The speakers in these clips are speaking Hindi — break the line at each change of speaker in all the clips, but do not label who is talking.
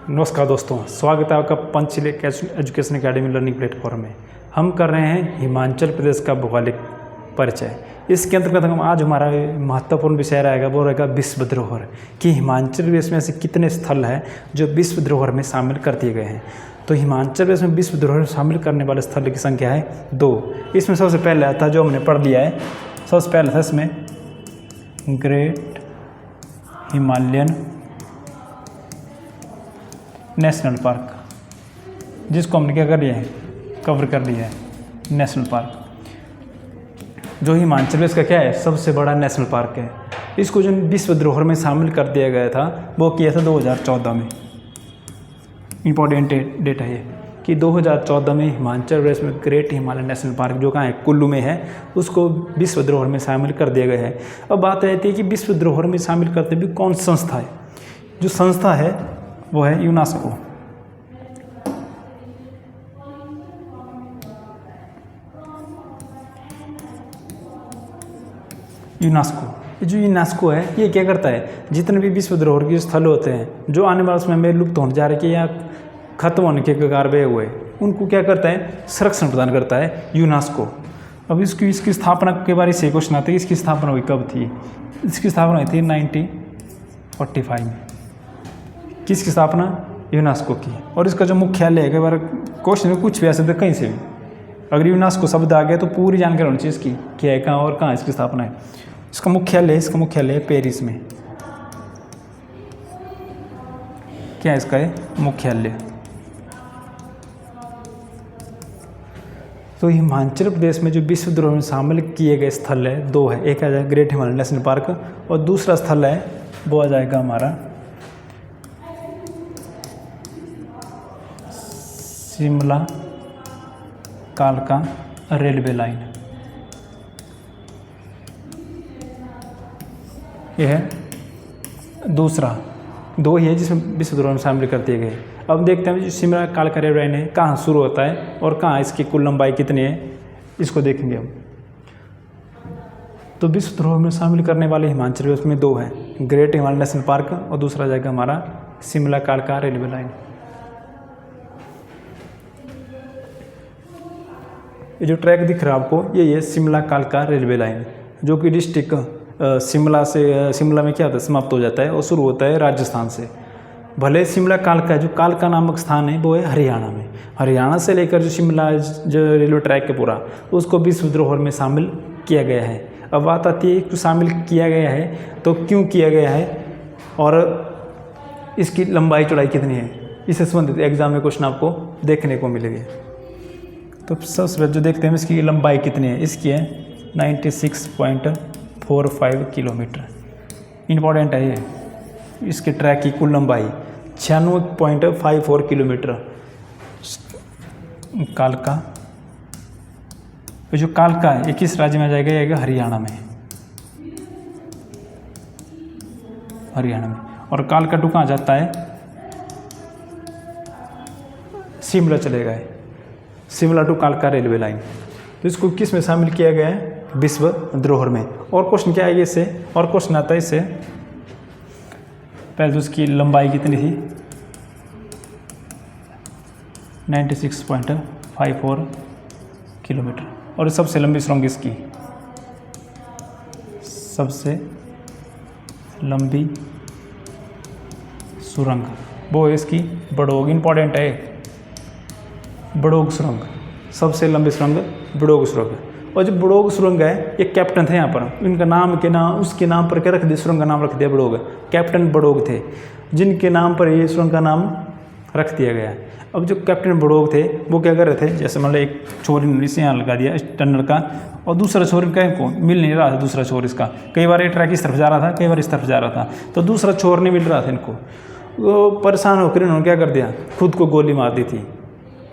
नमस्कार दोस्तों, स्वागत है आपका Panchsheel education academy learning platform में। हम कर रहे हैं हिमाचल प्रदेश का भौगोलिक परिचय। इसके अंतर्गत आज हमारा महत्वपूर्ण विषय रहेगा, वो रहेगा विश्व धरोहर कि हिमाचल प्रदेश में ऐसे कितने स्थल हैं जो विश्व धरोहर में शामिल कर दिए गए हैं। तो हिमाचल प्रदेश में विश्व धरोहर शामिल करने वाले स्थल की संख्या है 2। इसमें सबसे पहले आता है जो हमने पढ़ लिया है, सबसे पहले था इसमें ग्रेट हिमालयन नेशनल पार्क, जिसको हमने क्या कर लिया है, कवर कर लिया है। नेशनल पार्क जो हिमाचल प्रदेश का क्या है, सबसे बड़ा नेशनल पार्क है। इसको जो विश्व धरोहर में शामिल कर दिया गया था वो किया था 2014 में। इम्पोर्टेंट डेट है ये कि 2014 में हिमाचल प्रदेश में ग्रेट हिमालयन नेशनल पार्क जो कहाँ है, कुल्लू में है, उसको विश्व धरोहर में शामिल कर दिया गया है। अब बात रहती है कि विश्व धरोहर में शामिल करते हुए कौन सी संस्था है। जो संस्था है वो है यूनेस्को। जो यूनेस्को है ये क्या करता है, जितने भी विश्व धरोहर के स्थल होते हैं जो आने वाले समय में लुप्त होने जा रहे हैं या खत्म होने के कगार पे हुए, उनको क्या करता है, संरक्षण प्रदान करता है यूनेस्को। अब इसकी स्थापना के बारे से क्वेश्चन आते हैं, इसकी स्थापना हुई कब थी। इसकी स्थापना हुई थी 1945 में। किसकी स्थापना, यूनेस्को की। और इसका जो मुख्यालय है, कई बार क्वेश्चन में कुछ भी आ सकता है कहीं से भी, अगर यूनेस्को शब्द आ गया तो पूरी जानकारी होनी चाहिए इसकी, क्या है, कहाँ और कहाँ इसकी स्थापना है। इसका मुख्यालय है पेरिस में। क्या है इसका मुख्यालय। तो हिमाचल प्रदेश में जो विश्व धरोहर में शामिल किए गए स्थल है 2 है। एक आ जाएगा ग्रेट हिमालयन नेशनल पार्क और दूसरा स्थल है वो आ जाएगा हमारा शिमला कालका रेलवे लाइन। यह है दूसरा, 2 ही है जिसमें विश्व धरोहर में शामिल कर दिए गए। अब देखते हैं शिमला कालका रेलवे लाइन है कहाँ शुरू होता है और कहाँ इसकी कुल लंबाई कितनी है, इसको देखेंगे हम। तो विश्व धरोहर में शामिल करने वाले हिमाचल प्रदेश में 2 हैं, ग्रेट हिमालयन नेशनल पार्क और दूसरा जाएगा हमारा शिमला कालका रेलवे लाइन। ये जो ट्रैक दिख रहा है आपको, ये शिमला कालका रेलवे लाइन, जो कि डिस्ट्रिक्ट शिमला में क्या होता है, समाप्त हो जाता है और शुरू होता है राजस्थान से। भले शिमला कालका, जो कालका नामक स्थान है वो है हरियाणा में। हरियाणा से लेकर जो शिमला जो रेलवे ट्रैक है पूरा, उसको विश्व धरोहर में शामिल किया गया है। अब बात आती है कि शामिल किया गया है तो क्यों किया गया है और इसकी लंबाई चौड़ाई कितनी है, इससे संबंधित एग्जाम में क्वेश्चन आपको देखने को मिलेंगे। तो सबसे पहले जो देखते हैं इसकी लंबाई कितनी है, इसकी है 96.45 किलोमीटर। इम्पॉर्टेंट है ये। इसके ट्रैक की कुल लंबाई 96.54 किलोमीटर। कालका, जो कालका है ये किस राज्य में जाएगा, ये हरियाणा में। और कालका टू कहाँ जाता है, शिमला चलेगा है, शिमला टू कालका रेलवे लाइन। तो इसको किस में शामिल किया गया है, विश्व धरोहर में। और क्वेश्चन क्या है इससे, और क्वेश्चन आता है इससे, पहले तो उसकी लंबाई कितनी थी 96.54 किलोमीटर। और सबसे लंबी सुरंग इसकी, सबसे लंबी सुरंग वो है इसकी बड़ोग। इम्पॉर्टेंट है बड़ोग सुरंग, सबसे लंबी सुरंग बड़ोग सुरंग। और जो बड़ोग सुरंग है, ये कैप्टन थे यहाँ पर, इनका नाम के नाम उसके नाम पर क्या रख दिया, सुरंग का नाम रख दिया बड़ोग। कैप्टन बड़ोग थे जिनके नाम पर ये सुरंग का नाम रख दिया गया। अब जो कैप्टन बड़ोग थे वो क्या कर रहे थे, जैसे मतलब एक छोर इसे यहाँ लगा दिया इस टनल का, और दूसरा छोर इनका को मिल नहीं रहा था। दूसरा छोर इसका, कई बार ये ट्रैक इस तरफ जा रहा था, कई बार इस तरफ जा रहा था, तो दूसरा छोर नहीं मिल रहा था इनको। वो परेशान होकर इन्होंने क्या कर दिया, खुद को गोली मार दी थी।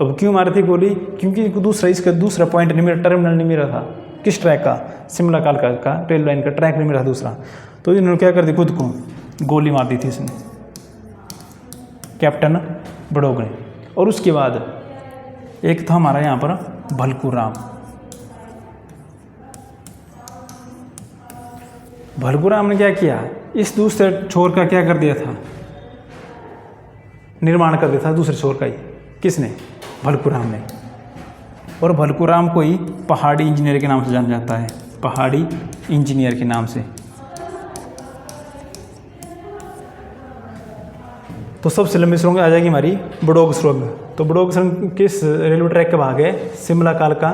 अब क्यों मारी थी गोली, क्योंकि इसका दूसरा पॉइंट नहीं मिला, टर्मिनल नहीं मिला था। किस ट्रैक का, शिमला कालका का रेल लाइन का ट्रैक नहीं मिला दूसरा। तो इन्होंने क्या कर दी, खुद को गोली मार दी थी इसने, कैप्टन बड़ोग ने। और उसके बाद एक था हमारा यहाँ पर भलकूराम। भलकूराम ने क्या किया, इस दूसरे छोर का क्या कर दिया था, निर्माण कर दिया था दूसरे छोर का ही। किसने? भलकूराम ने। और भलकूराम को ही पहाड़ी इंजीनियर के नाम से जाना जाता है, पहाड़ी इंजीनियर के नाम से। तो सबसे लंबी सुरंग आ जाएगी हमारी बड़ोग सुरंग। तो बड़ोग सुरंग किस रेलवे ट्रैक का भाग है? शिमला कालका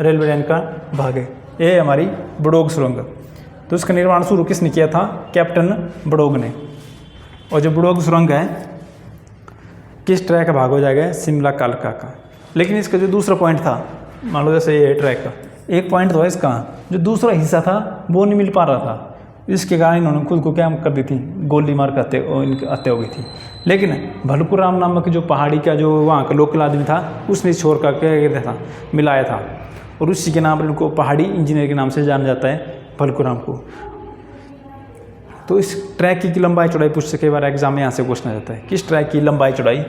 रेलवे लाइन का भाग है। ये हमारी बड़ोग सुरंग। तो इसका निर्माण शुरू किसने किया था? कैप्टन बड़ोग ने। और जो बड़ोग सुरंग है किस ट्रैक का भाग हो जाएगा? शिमला कालका का। लेकिन इसका जो दूसरा पॉइंट था, मान लो जैसे ये ट्रैक का एक पॉइंट था, इसका जो दूसरा हिस्सा था वो नहीं मिल पा रहा था। इसके कारण इन्होंने खुद को क्या कर दी थी? गोली मार करते हत्या हो गई थी। लेकिन भलकूराम नामक जो पहाड़ी का जो वहाँ का लोकल आदमी था उसने इस छोर का क्या किया था? मिलाया था। और उसी के नाम पर इनको पहाड़ी इंजीनियर के नाम से जाना जाता है, भलकूराम को। तो इस ट्रैक की लंबाई चौड़ाई पूछ सके बार एग्जाम में यहाँ से पूछना जाता है, किस ट्रैक की लंबाई चौड़ाई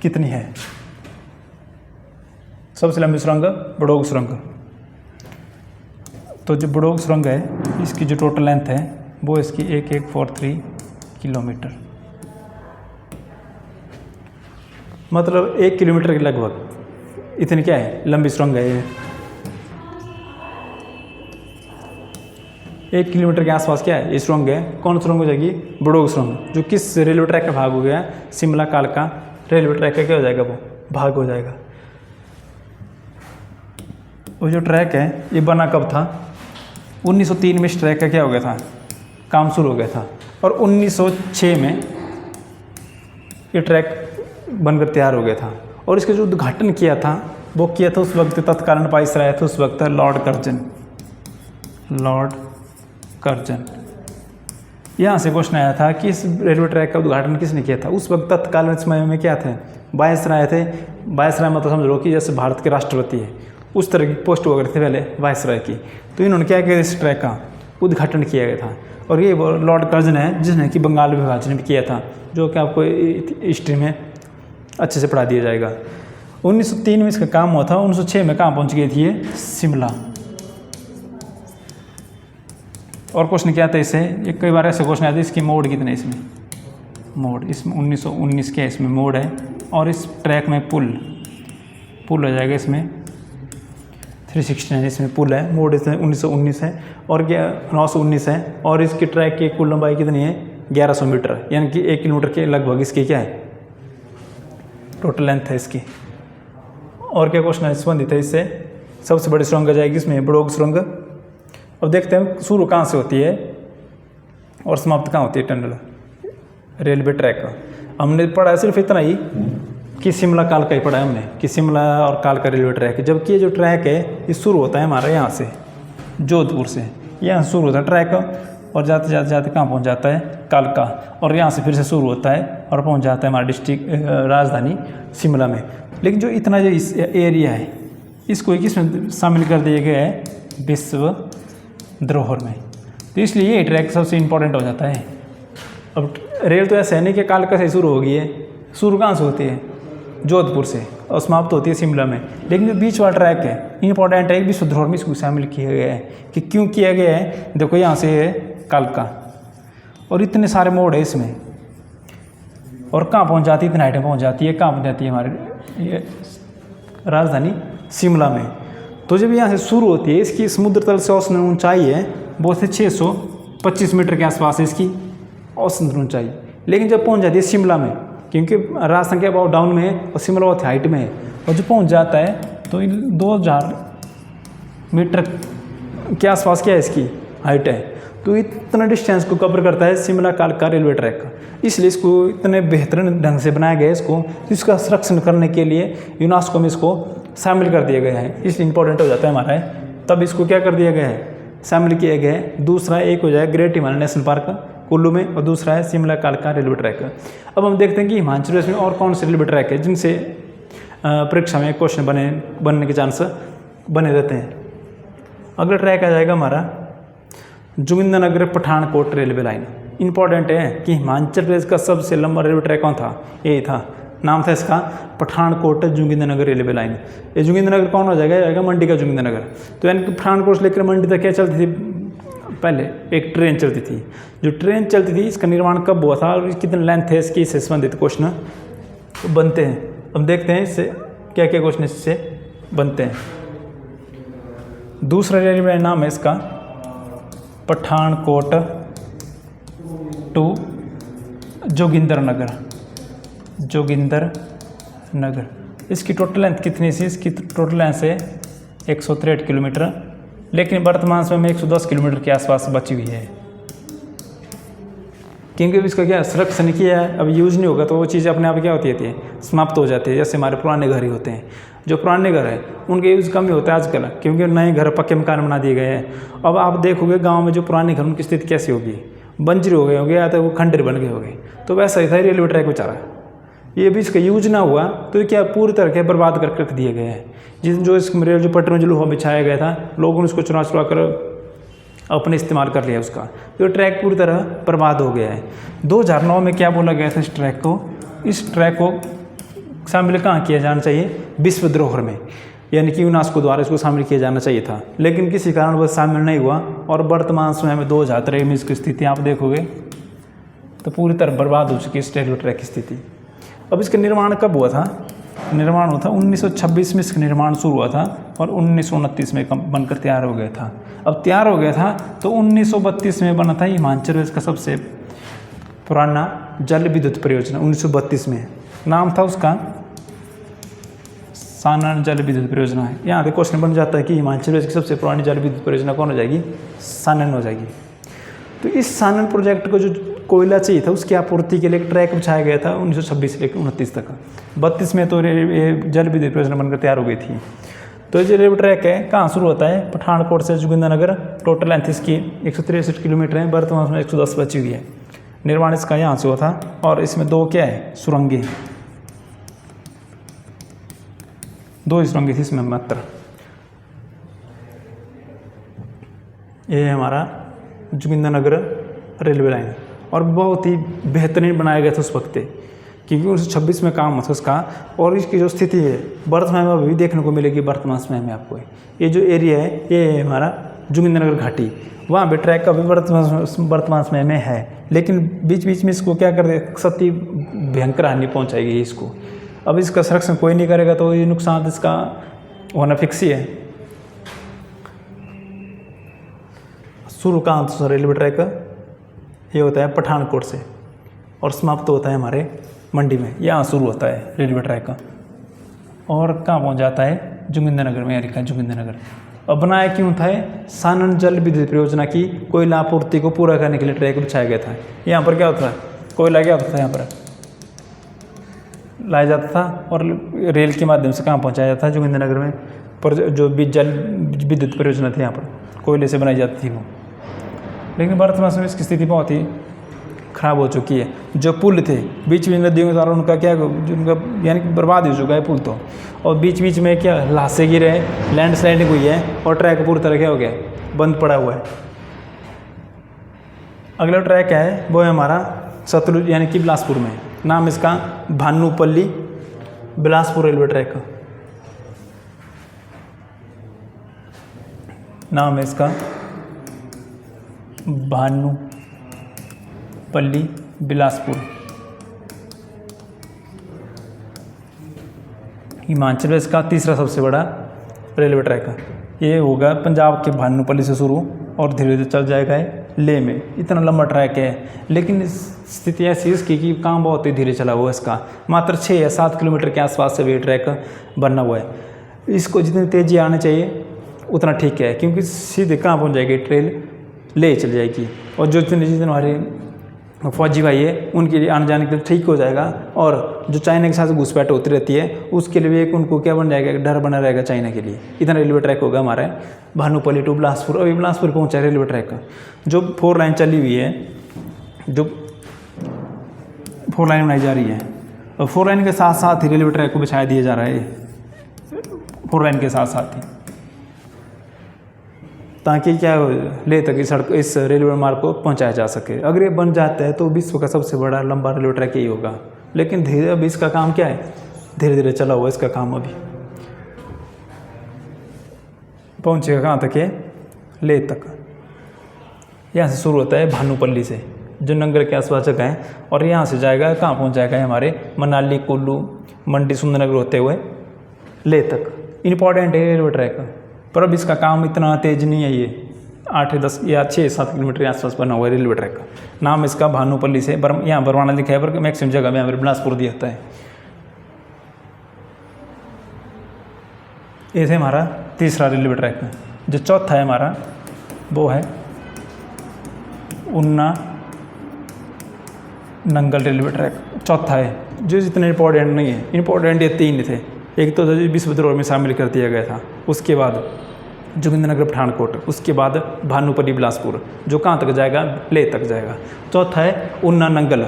कितनी है? सबसे लंबी सुरंग बड़ोग सुरंग। तो जो बड़ोग सुरंग है इसकी जो टोटल लेंथ है वो इसकी 1143 किलोमीटर, मतलब 1 किलोमीटर के लगभग इतनी क्या है? लंबी सुरंग है ये। 1 किलोमीटर के आसपास क्या है ये सुरंग है। कौन सुरंग हो जाएगी? बड़ोग सुरंग। जो किस रेलवे ट्रैक का भाग हो गया? शिमला कालका रेलवे ट्रैक का क्या हो जाएगा? वो भाग हो जाएगा। वो जो ट्रैक है ये बना कब था? 1903 में इस ट्रैक का क्या हो गया था? काम शुरू हो गया था। और 1906 में ये ट्रैक बनकर तैयार हो गया था। और इसका जो उद्घाटन किया था वो किया था उस वक्त तत्कालीन वाइसराय थे उस वक्त लॉर्ड कर्जन। Lord Curzon. यहाँ से क्वेश्चन आया था कि इस रेलवे ट्रैक का उद्घाटन किसने किया था? उस वक्त तत्कालीन समय में क्या थे? वाइसराय थे। वाइसराय मतलब समझ लो कि जैसे भारत के राष्ट्रपति है उस तरह की पोस्ट वगैरह थी पहले वाइसराय की। तो इन्होंने क्या किया? इस ट्रैक का उद्घाटन किया गया था। और ये लॉर्ड कर्जन है जिसने कि बंगाल विभाजन भी किया था, जो कि आपको हिस्ट्री में अच्छे से पढ़ा दिया जाएगा। 1903 में इसका काम हुआ था। 1906 में कहाँ पहुँच गई थी ये? शिमला। और क्वेश्चन क्या था इससे? ये कई बार ऐसे क्वेश्चन आते हैं इसकी मोड कितने इसमें? मोड इसमें 1919 के इसमें मोड है। और इस ट्रैक में पुल हो जाएगा इसमें 369 इसमें पुल है। मोड इसमें 1919 है और 919 है। और इसके ट्रैक की कुल लंबाई कितनी है? 1100 मीटर, यानी कि 1 किलोमीटर के लगभग इसकी क्या है? टोटल लेंथ है इसकी। और क्या क्वेश्चन संबंधित है इससे? सबसे बड़ी सुरंग आ जाएगी इसमें बड़ोग सुरंग। अब देखते हैं शुरू कहाँ से होती है और समाप्त कहाँ होती है टनल रेलवे ट्रैक का। हमने पढ़ा है सिर्फ इतना ही कि शिमला कालका ही पढ़ा है हमने कि शिमला और कालका रेलवे ट्रैक है। जबकि ये जो ट्रैक है ये शुरू होता है हमारा यहाँ से, जोधपुर से। यहाँ शुरू होता है ट्रैक और जाते जाते जाते कहाँ पहुँच जाता है? कालका। और यहाँ से फिर से शुरू होता है और पहुँच जाता है हमारा डिस्ट्रिक्ट राजधानी शिमला में। लेकिन जो इतना जो इस एरिया है इसको किसमें शामिल कर दिया गया है? विश्व धरोहर में। तो इसलिए ये ट्रैक सबसे इम्पोर्टेंट हो जाता है। अब रेल तो ऐसा है नहीं कि कालका से शुरू होगी है। शुरू कहाँ से होती है? जोधपुर से और समाप्त होती है शिमला में। लेकिन जो बीच वाला ट्रैक है इंपॉर्टेंट है, विश्व धरोहर में इसको शामिल किया गया है। कि क्यों किया गया है? देखो यहाँ से है कालका और इतने सारे मोड़ है इसमें। और कहाँ पहुँच जाती है? इतने हाइट में पहुँच जाती है। कहाँ पहुँच जाती है? हमारे ये राजधानी शिमला में। तो जब यहाँ से शुरू होती है इसकी समुद्र तल से औसतन ऊंचाई है वो से 625 मीटर के आसपास है इसकी औसतन ऊंचाई। लेकिन जब पहुँच जाती है शिमला में, क्योंकि राजस्थान के बहुत डाउन में है और शिमला बहुत हाइट में है, और जब पहुँच जाता है तो 2000 मीटर के आसपास क्या है इसकी हाइट है। तो इतना डिस्टेंस को कवर करता है शिमला कालका रेलवे ट्रैक का। इसलिए इसको इतने बेहतरीन ढंग से बनाया गया है इसका संरक्षण करने के लिए यूनेस्को में इसको शामिल कर दिया गया है। इसलिए इंपॉर्टेंट हो जाता है हमारा तब इसको क्या कर दिया गया है? शामिल किया गया है। दूसरा एक हो जाए great Himalaya national park Kullu में और दूसरा है शिमला कालका रेलवे ट्रैक। अब हम देखते हैं कि हिमाचल प्रदेश में और कौन से रेलवे ट्रैक है जिनसे परीक्षा में क्वेश्चन बनने के चांस बने रहते हैं। अगला ट्रैक आ जाएगा हमारा Jogindernagar Pathankot railway line. Important है कि हिमाचल प्रदेश का सबसे लंबा रेलवे ट्रैक कौन था? यही था, नाम था इसका पठानकोट जोगिंद्रनगर रेलवे लाइन। ये जोगिंद्रनगर कौन हो जाएगा? मंडी का जोगिंद्रनगर। तो यानी कि पठानकोट से लेकर मंडी तक क्या चलती थी? पहले एक ट्रेन चलती थी। जो ट्रेन चलती थी इसका निर्माण कब हुआ था और कितनी लेंथ है इसकी, इससे संबंधित क्वेश्चन बनते हैं। अब देखते हैं इससे क्या क्या क्वेश्चन इससे बनते हैं। दूसरा रेलवे लाइन नाम है इसका पठानकोट टू जोगिंदर नगर। जोगिंदर नगर, इसकी टोटल लेंथ कितनी सी? इसकी टोटल लेंथ है 163 किलोमीटर, लेकिन वर्तमान समय में 110 किलोमीटर के आसपास बची हुई है, क्योंकि इसका क्या संरक्षण किया है, अब यूज नहीं होगा तो वो चीज़ें अपने आप क्या होती है समाप्त हो जाती है। जैसे हमारे पुराने घर ही होते हैं, जो पुराने घर है उनके यूज़ कम ही होता है आजकल, क्योंकि नए घर पक्के मकान बना दिए गए हैं। अब आप देखोगे गांव में जो पुराने घर उनकी स्थिति कैसी होगी, बंजर हो गए होंगे या तो वो खंडर बन गए होंगे। तो वैसा ही था रेलवे ट्रैक बेचारा, ये भी इसका यूज ना हुआ तो ये क्या पूरी तरह के बर्बाद करके रख दिए गए हैं। जो इस रेल जो पटरी में जो लोहा बिछाया गया था, लोगों ने उसको चुरा चुरा कर अपने इस्तेमाल कर लिया उसका, तो ट्रैक पूरी तरह बर्बाद हो गया है। 2009 में क्या बोला गया था इस ट्रैक को? इस ट्रैक को शामिल कहाँ किया जाना चाहिए? विश्व धरोहर में, यानी कि यूनेस्को द्वारा इसको शामिल किया जाना चाहिए था, लेकिन किसी कारण वह शामिल नहीं हुआ। और वर्तमान समय में 2013 में इसकी स्थिति आप देखोगे तो पूरी तरह बर्बाद हो चुकी है इस रेलवे ट्रैक की स्थिति। अब इसका निर्माण कब हुआ था? निर्माण हुआ था 1926 में इसका निर्माण शुरू हुआ था और 1929 में बनकर तैयार हो गया था। अब तैयार हो गया था तो 1932 में बना था हिमाचल प्रदेश का सबसे पुराना जल विद्युत परियोजना। 1932 में नाम था उसका सानन जल विद्युत परियोजना है। यहाँ पे क्वेश्चन बन जाता है कि हिमाचल प्रदेश की सबसे पुरानी जल विद्युत परियोजना कौन हो जाएगी? सानन हो जाएगी। तो इस सानन प्रोजेक्ट को जो कोयला चाहिए था उसकी आपूर्ति के लिए एक ट्रैक बिछाया गया था 1926 से लेकर 29 तक। 32 में तो ये जल विद्युत परियोजना बनकर तैयार हो गई थी। तो ये रेलवे ट्रैक है कहाँ शुरू होता है? पठानकोट से जोगिंदरनगर। टोटल लेंथ इसकी 163 किलोमीटर है, वर्तमान में 110 बची हुई है। निर्माण इसका यहाँ से हुआ था और इसमें दो क्या है? सुरंगें, दो सुरंगें थी इसमें मात्र। ये है हमारा जोगिंदरनगर रेलवे लाइन और बहुत ही बेहतरीन बनाया गया था उस वक्त, क्योंकि 1926 में काम था उसका। और इसकी जो स्थिति है वर्तमान में अभी भी देखने को मिलेगी। वर्तमान समय में आपको ये जो एरिया है ये है हमारा जोगिंदरनगर घाटी, वहाँ पे ट्रैक का भी वर्तमान समय में है, लेकिन बीच बीच में इसको क्या कर दे, सती भयंकर हानि पहुँचाएगी इसको। अब इसका संरक्षण कोई नहीं करेगा तो ये नुकसान इसका होना फिक्स ही है। शुरू कहाँ से रेलवे ट्रैक ये होता है पठानकोट से और समाप्त होता है हमारे मंडी में। यहाँ शुरू होता है रेलवे ट्रैक का और कहाँ पहुँच जाता है? जोगिंदरनगर में। यहाँ लिखा है जोगिंदरनगर। अब बनाया क्यों था? सानन जल विद्युत परियोजना की कोयला आपूर्ति को पूरा करने के लिए ट्रैक बिछाया गया था। यहाँ पर क्या होता है? कोयला क्या होता था यहाँ पर लाया जाता था और रेल के माध्यम से कहाँ पहुँचाया जाता था? जोगिंदरनगर में। पर जो भी जल विद्युत परियोजना थी यहाँ पर कोयले से बनाई जाती थी वो, लेकिन वर्तमान में इसकी स्थिति बहुत ही खराब हो चुकी है। जो पुल थे बीच बीच नदियों के द्वारा उनका क्या उनका यानी कि बर्बाद हो चुका है पुल तो, और बीच बीच में क्या लाशें गिरे हैं, लैंडस्लाइडिंग हुई है और ट्रैक पूरी तरह क्या हो गया? बंद पड़ा हुआ है। अगला ट्रैक है वो है हमारा सतलुज यानी कि बिलासपुर में। नाम इसका भानुपल्ली बिलासपुर रेलवे ट्रैक। नाम है इसका भानुपल्ली बिलासपुर। हिमाचल प्रदेश का तीसरा सबसे बड़ा रेलवे ट्रैक है। ये होगा पंजाब के भानुपल्ली से शुरू और धीरे धीरे चल जाएगा लेह में। इतना लंबा ट्रैक है, लेकिन स्थिति ऐसी इसकी कि काम बहुत ही धीरे चला हुआ है इसका। मात्र 6 या 7 किलोमीटर के आसपास से ये ट्रैक बनना हुआ है। इसको जितनी तेज़ी आनी चाहिए उतना ठीक है, क्योंकि सीधे कहाँ पहुँच जाएगी ट्रेन? ले चल जाएगी। और जो जितने हमारे फौजी भाई है उनके लिए आने जाने के लिए ठीक हो जाएगा। और जो चाइना के साथ घुसपैठ होती रहती है उसके लिए एक उनको क्या बन जाएगा? डर बना रहेगा चाइना के लिए। इतना रेलवे ट्रैक होगा हमारा भानुपल्ली टू बिलासपुर। अभी बिलासपुर पहुँचा रेलवे ट्रैक का जो 4 लाइन चली हुई है, जो 4 लाइन बनाई जा रही है। और 4 लाइन के साथ साथ ही रेलवे ट्रैक को बिछाया दिया जा रहा है 4 लाइन के साथ साथ ही, ताकि क्या ले तक इस रेलवे मार्ग को पहुंचाया जा सके। अगर ये बन जाता है तो विश्व का सबसे बड़ा लंबा रेलवे ट्रैक यही होगा। लेकिन धीरे अभी इसका काम क्या है? धीरे धीरे चला हुआ इसका काम। अभी पहुंचेगा कहाँ तक है? ले तक। यहाँ से शुरू होता है भानुपल्ली से जो नंगल के आसपास जगह है, और यहाँ से जाएगा कहाँ पहुँच जाएगा हमारे मनाली, कुल्लू, मंडी, सुंदरनगर होते हुए लेह तक। इंपॉर्टेंट है रेलवे ट्रैक, पर अब इसका काम इतना तेज नहीं है। ये 8-10 या 6-7 किलोमीटर के आसपास बना हुआ है रेलवे ट्रैक का। नाम इसका भानुपल्ली से यहाँ बरवाना लिखा है, पर मैक्सिमम जगह में यहाँ पर बिलासपुर दिया होता है। ये है हमारा तीसरा रेलवे ट्रैक। जो चौथा है हमारा वो है उन्ना नंगल रेलवे ट्रैक। चौथा है जो इतना इंपॉर्टेंट नहीं है। इंपॉर्टेंट ये 3 थे। एक तो विश्व धरोहर में शामिल कर दिया गया था, उसके बाद जोगिंद्रनगर पठानकोट, उसके बाद भानुपल्ली बिलासपुर, जो कहाँ तक जाएगा, लेह तक जाएगा। चौथा है उन्ना नंगल।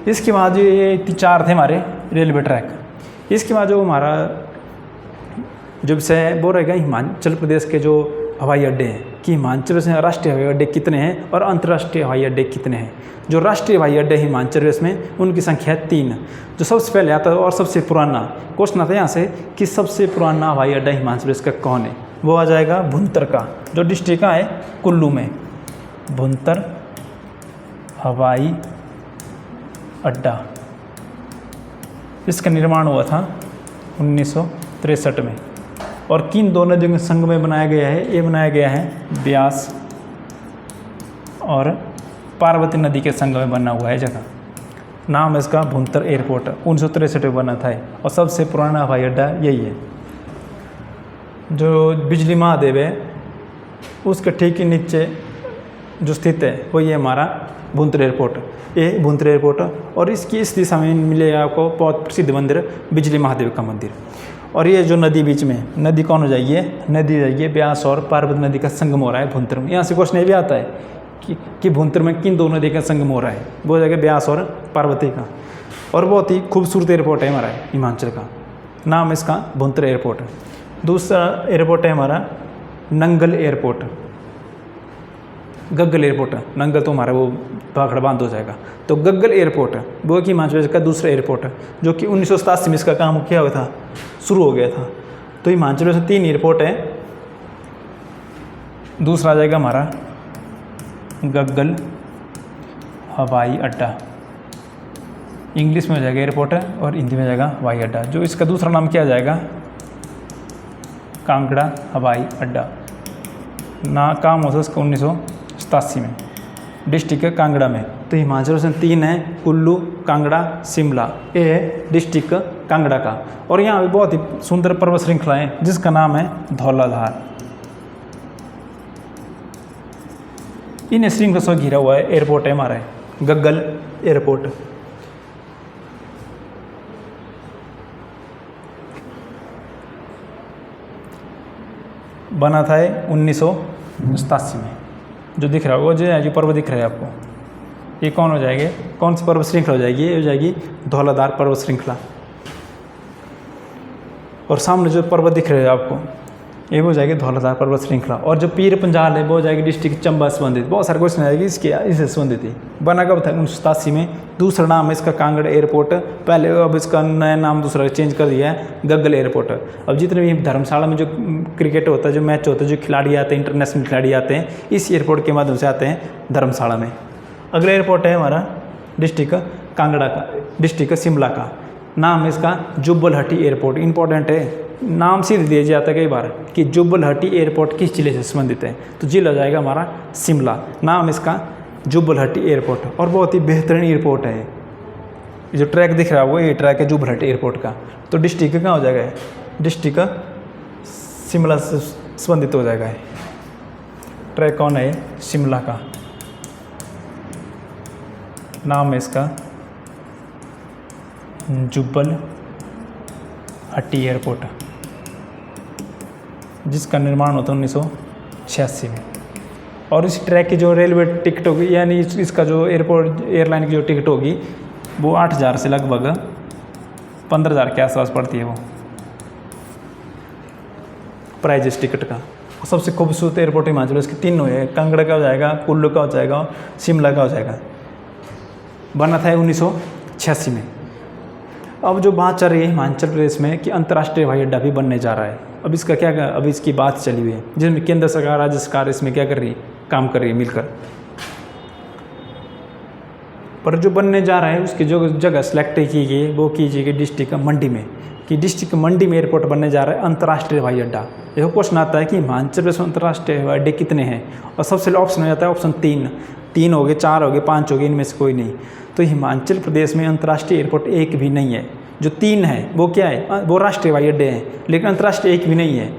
इसके बाद ये 4 थे हमारे रेलवे ट्रैक। इसके बाद जो हमारा जब से वो रहेगा हिमाचल प्रदेश के जो हवाई अड्डे हैं कि हिमाचल प्रदेश में राष्ट्रीय हवाई अड्डे कितने हैं और अंतर्राष्ट्रीय हवाई अड्डे कितने हैं। जो राष्ट्रीय हवाई अड्डे हैं हिमाचल प्रदेश में उनकी संख्या है 3। जो सबसे पहले आता है और सबसे पुराना क्वेश्चन आता है यहाँ से कि सबसे पुराना हवाई अड्डा हिमाचल प्रदेश का कौन है, वो आ जाएगा भुंतर का, जो डिस्ट्रिक्ट का है कुल्लू में। भुंतर हवाई अड्डा, इसका निर्माण हुआ था 1963 में। और किन दोनों नदियों के संग में बनाया गया है, ये बनाया गया है ब्यास और पार्वती नदी के संग में बना हुआ है जगह। नाम है इसका भुंतर एयरपोर्ट, 1963 में बना था और सबसे पुराना हवाई अड्डा यही है। जो बिजली महादेव है उसके ठीक ही नीचे जो स्थित है वो ये हमारा भुंतर एयरपोर्ट। ये भुंतर एयरपोर्ट और इसकी इस दिशा में मिलेगा आपको बहुत प्रसिद्ध मंदिर बिजली महादेव का मंदिर। और ये जो नदी बीच में, नदी कौन हो जाएगी, नदी जाइए ब्यास और पार्वती नदी का संगम हो रहा है भुंतर में। यहाँ से क्वेश्चन ये भी आता है कि भुंतर में किन दोनों नदी का संगम हो रहा है, वो जगह ब्यास और पार्वती का। और बहुत ही खूबसूरत एयरपोर्ट है हमारा हिमाचल का, नाम इसका भुंतर एयरपोर्ट। दूसरा एयरपोर्ट है हमारा नंगल एयरपोर्ट, गग्गल एयरपोर्ट। नंगल तो हमारा वो भाखड़ा बांध हो जाएगा, तो गग्गल एयरपोर्ट वो कि हिमाचल प्रदेश का दूसरा एयरपोर्ट जो कि 1987 में इसका काम किया हुआ था, शुरू हो गया था। तो हिमाचल प्रदेश में 3 एयरपोर्ट है। दूसरा आ जाएगा हमारा गग्गल हवाई अड्डा, इंग्लिश में हो जाएगा एयरपोर्ट और हिंदी में हो जाएगा हवाई अड्डा। जो इसका दूसरा नाम क्या जाएगा, कांगड़ा हवाई अड्डा। ना काम हो उसका 1987 में, डिस्ट्रिक्ट कांगड़ा में। तो हिमाचल प्रदेश में 3 है, कुल्लू, कांगड़ा, शिमला। ये है डिस्ट्रिक्ट कांगड़ा का। और यहाँ भी बहुत ही सुंदर पर्वत श्रृंखला है जिसका नाम है धौलाधार। इन श्रृंखला से घिरा हुआ है एयरपोर्ट है हमारा गग्गल एयरपोर्ट। बना था 1987 में। जो दिख रहा होगा जो पर्वत दिख रहा है आपको, ये कौन हो जाएंगे, कौन सी पर्वत श्रृंखला हो जाएगी, ये हो जाएगी धौलाधार पर्वत श्रृंखला। और सामने जो पर्वत दिख रहे हैं आपको ये हो जाएगी धौलाधार पर्वत श्रृंखला। और जो पीर पंजाल है वो हो जाएगी डिस्ट्रिक्ट चंबा संबंधित। बहुत सारे क्वेश्चन आएगी इससे संबंधित ही। बना कब था 1987 में। दूसरा नाम है इसका कांगड़ा एयरपोर्ट, पहले अब इसका नया नाम दूसरा चेंज कर दिया है गग्गल एयरपोर्ट। अब जितने भी धर्मशाला में जो क्रिकेट होता है, जो मैच होता है, जो खिलाड़ी आते हैं, इंटरनेशनल खिलाड़ी आते हैं, इस एयरपोर्ट के माध्यम से आते हैं धर्मशाला में। अगला एयरपोर्ट है हमारा डिस्ट्रिक्ट कांगड़ा का, डिस्ट्रिक्ट शिमला का। नाम है इसका जुब्बलहट्टी एयरपोर्ट। इंपॉर्टेंट है, नाम से दिया जाता है कई बार कि जुब्बलहट्टी एयरपोर्ट किस जिले से संबंधित है, तो जिला हो जाएगा हमारा शिमला। नाम इसका जुब्बलहट्टी एयरपोर्ट और बहुत ही बेहतरीन एयरपोर्ट है। ये जो ट्रैक दिख रहा है वो ये ट्रैक है जुब्बलहट्टी एयरपोर्ट का। तो डिस्ट्रिक्ट कहाँ हो जाएगा, डिस्ट्रिक्ट शिमला से संबंधित हो जाएगा। ट्रैक कौन है, शिमला का। नाम है इसका जुब्बलहट्टी एयरपोर्ट, जिसका निर्माण होता है 1986 में। और इस ट्रैक की जो रेलवे टिकट होगी, यानी इसका जो एयरपोर्ट एयरलाइन की जो टिकट होगी वो 8,000 से लगभग 15,000 के आसपास पड़ती है वो प्राइज इस टिकट का। सबसे खूबसूरत एयरपोर्ट हिमाचल प्रदेश के 3 है, कांगड़ा का हो जाएगा, कुल्लू का हो जाएगा, शिमला का हो जाएगा। बना था 1986 में। अब जो बात चल रही है हिमाचल प्रदेश में कि अंतर्राष्ट्रीय हवाई अड्डा भी बनने जा रहा है। अब इसका क्या, अभी इसकी बात चली हुई है जिसमें केंद्र सरकार, राज्य सरकार इसमें क्या कर रही है, काम कर रही है मिलकर। पर जो बनने जा रहा है उसकी जो जगह सेलेक्ट की गई वो कीजिएगी डिस्ट्रिक्ट मंडी में, कि डिस्ट्रिक्ट मंडी में एयरपोर्ट बनने जा रहा है अंतर्राष्ट्रीय हवाई अड्डा। देखो क्वेश्चन आता है कि हिमाचल प्रदेश में अंतर्राष्ट्रीय हवाई अड्डे कितने हैं, और सबसे ऑप्शन हो जाता है ऑप्शन 3 हो गए, 4 हो गए, 5 हो गए, इनमें से कोई नहीं। तो हिमाचल प्रदेश में अंतर्राष्ट्रीय एयरपोर्ट एक भी नहीं है। जो 3 है वो क्या है, वो राष्ट्रीय हवाई अड्डे हैं, लेकिन अंतर्राष्ट्रीय एक भी नहीं है।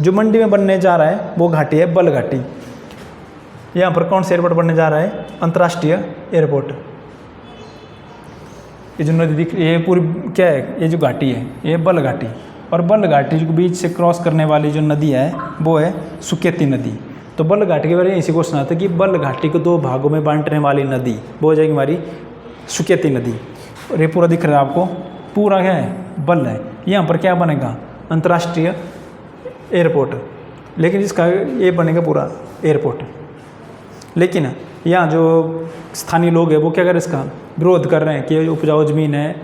जो मंडी में बनने जा रहा है वो घाटी है बल घाटी। यहाँ पर कौन सा एयरपोर्ट बनने जा रहा है, अंतर्राष्ट्रीय एयरपोर्ट। ये जो नदी दिख रही है ये पूरी क्या है, ये जो घाटी है ये बल घाटी, और बल घाटी के बीच से क्रॉस करने वाली जो नदी है वो है सुकेती नदी। तो बल घाटी के बारे में इसी क्वेश्चन आता है कि बल घाटी को 2 भागों में बांटने वाली नदी वो हो जाएगी हमारी सुकेती नदी। और ये पूरा दिख रहा है आपको, पूरा क्या है, बल है। यहाँ पर क्या बनेगा, अंतर्राष्ट्रीय एयरपोर्ट, लेकिन इसका ये बनेगा पूरा एयरपोर्ट। लेकिन यहाँ जो स्थानीय लोग हैं वो क्या कर रहे हैं, इसका विरोध कर रहे हैं कि उपजाऊ ज़मीन है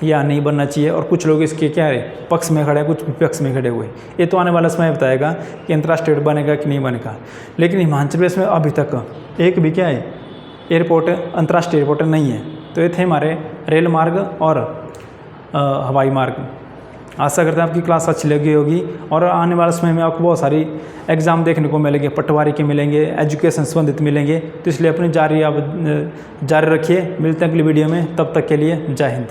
या नहीं बनना चाहिए, और कुछ लोग इसके क्या है पक्ष में खड़े हैं, कुछ विपक्ष में खड़े हुए। ये तो आने वाला समय बताएगा कि अंतर्राष्ट्रीय बनेगा कि नहीं बनेगा। लेकिन हिमाचल प्रदेश में अभी तक एक भी क्या है एयरपोर्ट, अंतर्राष्ट्रीय एयरपोर्ट नहीं है। तो ये थे हमारे रेल मार्ग और हवाई मार्ग। आशा करते हैं आपकी क्लास अच्छी लगी होगी, और आने वाले समय में आपको बहुत सारी एग्ज़ाम देखने को मिलेंगे, पटवारी के मिलेंगे, एजुकेशन संबंधित मिलेंगे। तो इसलिए अपनी जारी रखिए। मिलते हैं अगली वीडियो में, तब तक के लिए जय हिंद।